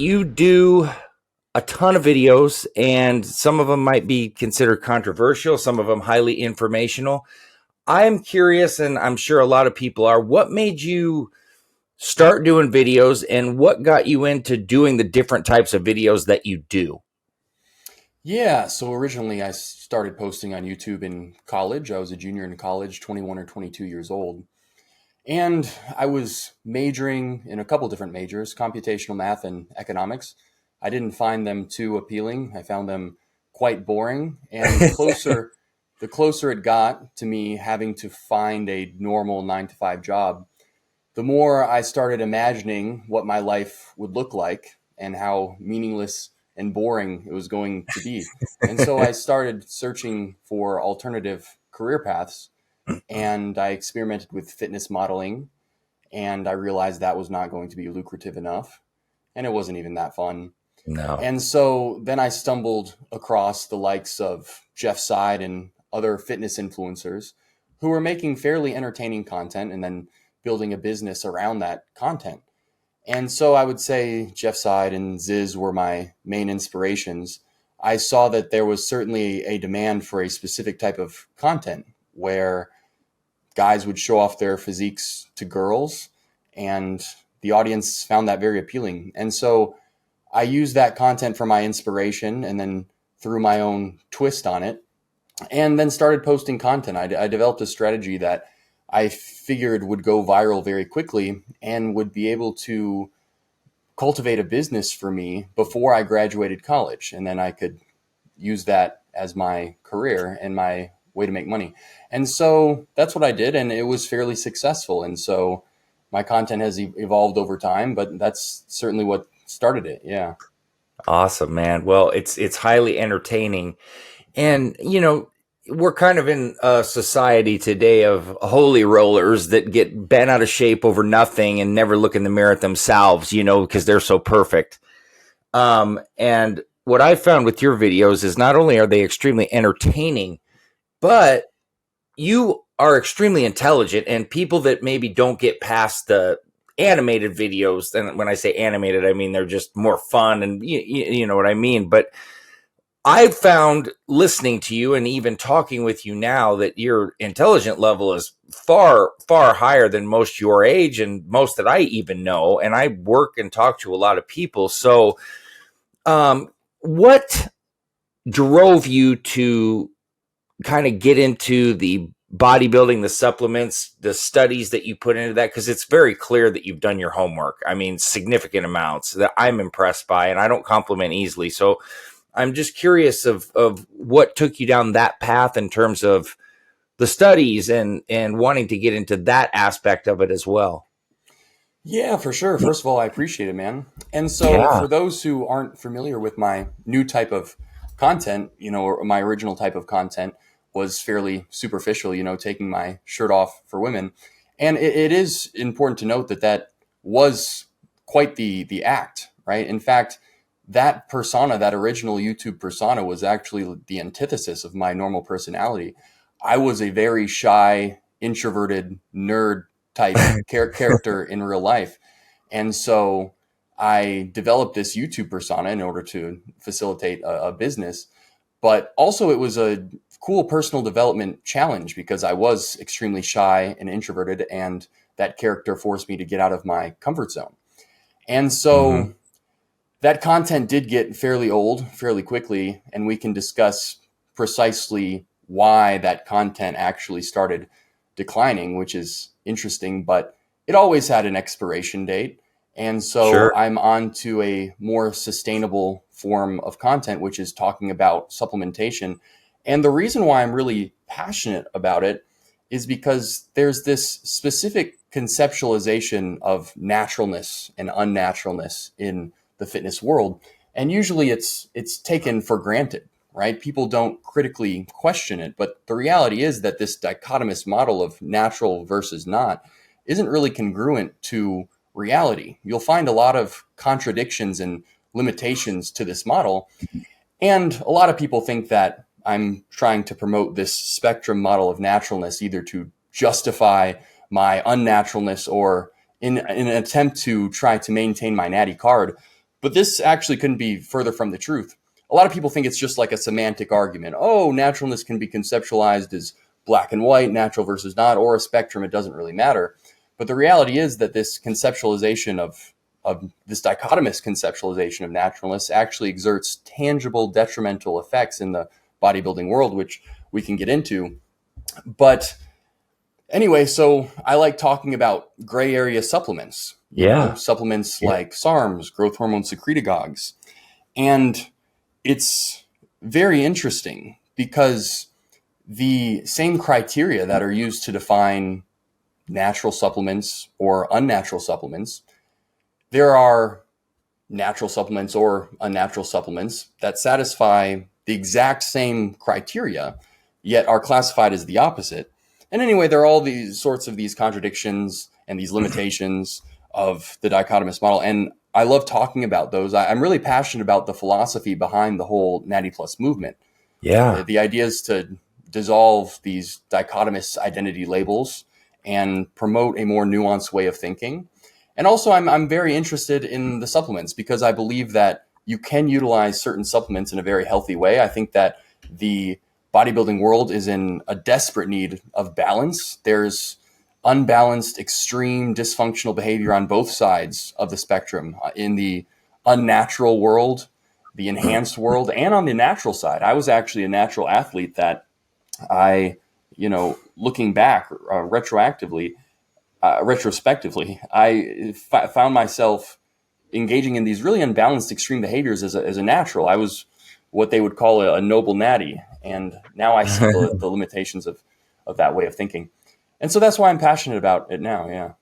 you do a ton of videos, and some of them might be considered controversial, some of them highly informational. I'm curious, and I'm sure a lot of people are, what made you start doing videos and what got you into doing the different types of videos that you do? Yeah, so originally I started posting on YouTube in college. I was a junior in college, 21 or 22 years old. And I was majoring in a couple different majors, computational math and economics. I didn't find them too appealing. I found them quite boring. And the closer it got to me having to find a normal 9 to 5 job, the more I started imagining what my life would look like and how meaningless and boring it was going to be. And so I started searching for alternative career paths, and I experimented with fitness modeling, and I realized that was not going to be lucrative enough, and it wasn't even that fun. No. And so then I stumbled across the likes of Jeff Side and other fitness influencers who were making fairly entertaining content and then building a business around that content. And so I would say Jeff Side and Ziz were my main inspirations. I saw that there was certainly a demand for a specific type of content where guys would show off their physiques to girls, and the audience found that very appealing. And so I used that content for my inspiration and then threw my own twist on it and then started posting content. I developed a strategy that I figured would go viral very quickly and would be able to cultivate a business for me before I graduated college. And then I could use that as my career and my way to make money. And so that's what I did. And it was fairly successful. And so my content has evolved over time, but that's certainly what started it. Yeah. Awesome, man. Well, it's highly entertaining. And, we're kind of in a society today of holy rollers that get bent out of shape over nothing and never look in the mirror at themselves, because they're so perfect. And what I found with your videos is not only are they extremely entertaining, but you are extremely intelligent, and people that maybe don't get past the animated videos, and when I say animated, I mean they're just more fun, and you know what I mean. But I've found listening to you and even talking with you now that your intelligent level is far, far higher than most your age and most that I even know. And I work and talk to a lot of people. So, what drove you to kind of get into the bodybuilding, the supplements, the studies that you put into that? Because it's very clear that you've done your homework. I mean, significant amounts that I'm impressed by, and I don't compliment easily. So I'm just curious of what took you down that path in terms of the studies and wanting to get into that aspect of it as well. Yeah, for sure. First of all, I appreciate it, man. And so Yeah. for those who aren't familiar with my new type of content, or my original type of content was fairly superficial, taking my shirt off for women. And it is important to note that that was quite the act, right? In fact, that persona, that original YouTube persona, was actually the antithesis of my normal personality. I was a very shy, introverted nerd type character in real life. And so I developed this YouTube persona in order to facilitate a business. But also, it was a cool personal development challenge because I was extremely shy and introverted, and that character forced me to get out of my comfort zone. And Mm-hmm. so that content did get fairly old fairly quickly, and we can discuss precisely why that content actually started declining, which is interesting, but it always had an expiration date. And so Sure. I'm on to a more sustainable form of content, which is talking about supplementation. And the reason why I'm really passionate about it is because there's this specific conceptualization of naturalness and unnaturalness in the fitness world. And usually it's taken for granted, right? People don't critically question it. But the reality is that this dichotomous model of natural versus not isn't really congruent to reality. You'll find a lot of contradictions and limitations to this model. And a lot of people think that I'm trying to promote this spectrum model of naturalness, either to justify my unnaturalness or in an attempt to try to maintain my natty card. But this actually couldn't be further from the truth. A lot of people think it's just like a semantic argument. Oh, naturalness can be conceptualized as black and white, natural versus not, or a spectrum. It doesn't really matter. But the reality is that this conceptualization of this dichotomous conceptualization of naturalness actually exerts tangible detrimental effects in the bodybuilding world, which we can get into. But anyway, so I like talking about gray area supplements, Yeah. supplements Yeah. like SARMs, growth hormone secretagogues. And it's very interesting because the same criteria that are used to define natural supplements or unnatural supplements, there are natural supplements or unnatural supplements that satisfy the exact same criteria, yet are classified as the opposite. And anyway, there are all these sorts of these contradictions and these limitations of the dichotomous model. And I love talking about those. I'm really passionate about the philosophy behind the whole Natty Plus movement. Yeah. The idea is to dissolve these dichotomous identity labels and promote a more nuanced way of thinking. And also, I'm very interested in the supplements because I believe that you can utilize certain supplements in a very healthy way. I think that the bodybuilding world is in a desperate need of balance. There's unbalanced, extreme dysfunctional behavior on both sides of the spectrum, in the unnatural world, the enhanced world, and on the natural side. I was actually a natural athlete that I, looking back retrospectively, I found myself engaging in these really unbalanced extreme behaviors as a natural. I was what they would call a noble natty. And now I see the limitations of that way of thinking. And so that's why I'm passionate about it now. Yeah.